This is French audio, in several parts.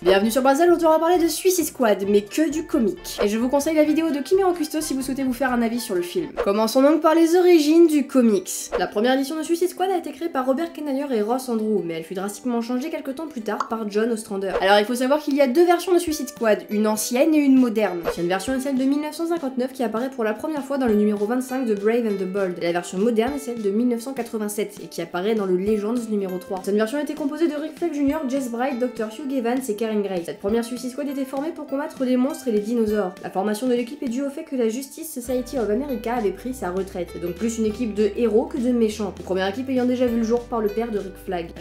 Bienvenue sur Brazil, on va parler de Suicide Squad, mais que du comic. Et je vous conseille la vidéo de Kimiro Custo si vous souhaitez vous faire un avis sur le film. Commençons donc par les origines du comics. La première édition de Suicide Squad a été créée par Robert Kanigher et Ross Andru, mais elle fut drastiquement changée quelques temps plus tard par John Ostrander. Alors il faut savoir qu'il y a deux versions de Suicide Squad, une ancienne et une moderne. L'ancienne version est celle de 1959 qui apparaît pour la première fois dans le numéro 25 de Brave and the Bold. Et la version moderne est celle de 1987 et qui apparaît dans le Legends numéro 3. Cette version était composée de Rick Flag Jr., Jess Bright, Dr. Hugh Evans et Karen Gray. Cette première Suicide Squad était formée pour combattre les monstres et les dinosaures. La formation de l'équipe est due au fait que la Justice Society of America avait pris sa retraite, et donc plus une équipe de héros que de méchants. La première équipe ayant déjà vu le jour par le père de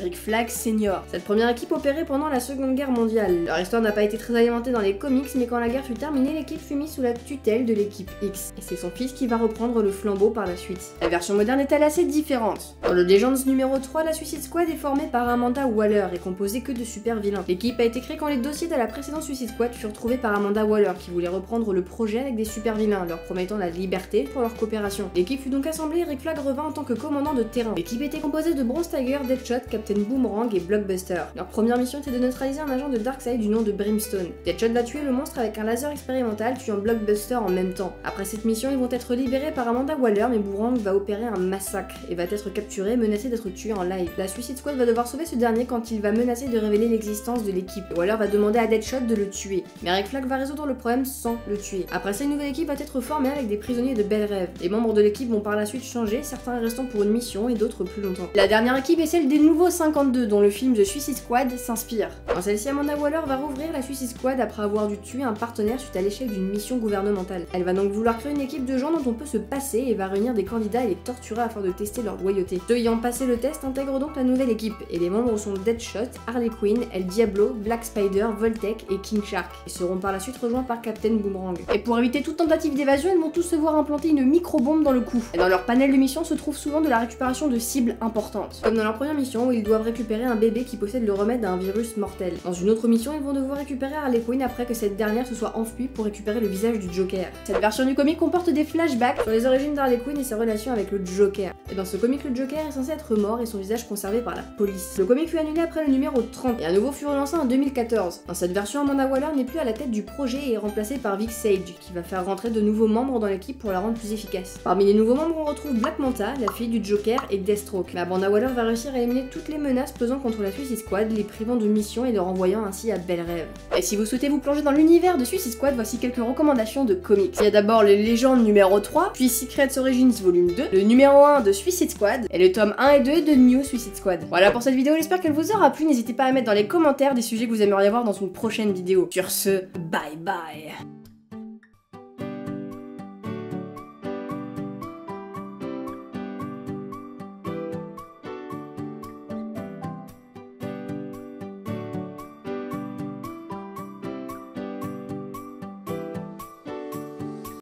Rick Flag Senior. Cette première équipe opérait pendant la Seconde Guerre mondiale. Leur histoire n'a pas été très alimentée dans les comics, mais quand la guerre fut terminée, l'équipe fut mise sous la tutelle de l'équipe X, et c'est son fils qui va reprendre le flambeau par la suite. La version moderne est-elle assez différente? Dans le Legends numéro 3, la Suicide Squad est formée par Amanda Waller et composée que de super vilains. L'équipe a été créée quand les dossiers de la précédente Suicide Squad furent trouvés par Amanda Waller qui voulait reprendre le projet avec des super vilains, leur promettant la liberté pour leur coopération. L'équipe fut donc assemblée et Rick Flag revint en tant que commandant de terrain. L'équipe était composée de Bronze Tiger, Deadshot, Captain Boomerang et Blockbuster. Leur première mission était de neutraliser un agent de Darkseid du nom de Brimstone. Deadshot va tuer le monstre avec un laser expérimental, tuant Blockbuster en même temps. Après cette mission, ils vont être libérés par Amanda Waller, mais Boomerang va opérer un massacre et va être capturé, menacé d'être tué en live. La Suicide Squad va devoir sauver ce dernier quand il va menacer de révéler l'existence de l'équipe. Waller va demander à Deadshot de le tuer, mais Rick Flag va résoudre le problème sans le tuer. Après ça, une nouvelle équipe va être formée avec des prisonniers de Belle Rêve. Les membres de l'équipe vont par la suite changer, certains restant pour une mission et d'autres plus longtemps. La dernière équipe est celle des Nouveaux 52, dont le film The Suicide Squad s'inspire. Dans celle-ci, Amanda Waller va rouvrir la Suicide Squad après avoir dû tuer un partenaire suite à l'échec d'une mission gouvernementale. Elle va donc vouloir créer une équipe de gens dont on peut se passer et va réunir des candidats et les torturer afin de tester leur loyauté. Ceux ayant passé le test intègrent donc la nouvelle équipe, et les membres sont Deadshot, Harley Quinn, El Diablo, Black Spider, Voltec et King Shark. Ils seront par la suite rejoints par Captain Boomerang. Et pour éviter toute tentative d'évasion, ils vont tous se voir implanter une micro-bombe dans le cou. Et dans leur panel de mission se trouve souvent de la récupération de cibles importantes. Comme dans leur première mission où ils doivent récupérer un bébé qui possède le remède à un virus mortel. Dans une autre mission, ils vont devoir récupérer Harley Quinn après que cette dernière se soit enfuie pour récupérer le visage du Joker. Cette version du comic comporte des flashbacks sur les origines d'Harley Quinn et ses relations avec le Joker. Et dans ce comic, le Joker est censé être mort et son visage conservé par la police. Le comic fut annulé après le numéro 30 et à nouveau fut relancé en 2014. Dans cette version, Amanda Waller n'est plus à la tête du projet et est remplacée par Vic Sage, qui va faire rentrer de nouveaux membres dans l'équipe pour la rendre plus efficace. Parmi les nouveaux membres, on retrouve Black Manta, la fille du Joker, et Deathstroke. Mais Amanda Waller va réussir à éliminer toutes les menaces pesant contre la Suicide Squad, les privant de missions et les renvoyant ainsi à Belle Rêve. Et si vous souhaitez vous plonger dans l'univers de Suicide Squad, voici quelques recommandations de comics. Il y a d'abord le Legends numéro 3, puis Secret Origins volume 2, le numéro 1 de Suicide Squad, et le tome 1 et 2 de New Suicide Squad. Voilà pour cette vidéo, j'espère qu'elle vous aura plu, n'hésitez pas à mettre dans les commentaires des sujets que vous aimeriez voir dans une prochaine vidéo. Sur ce, bye bye.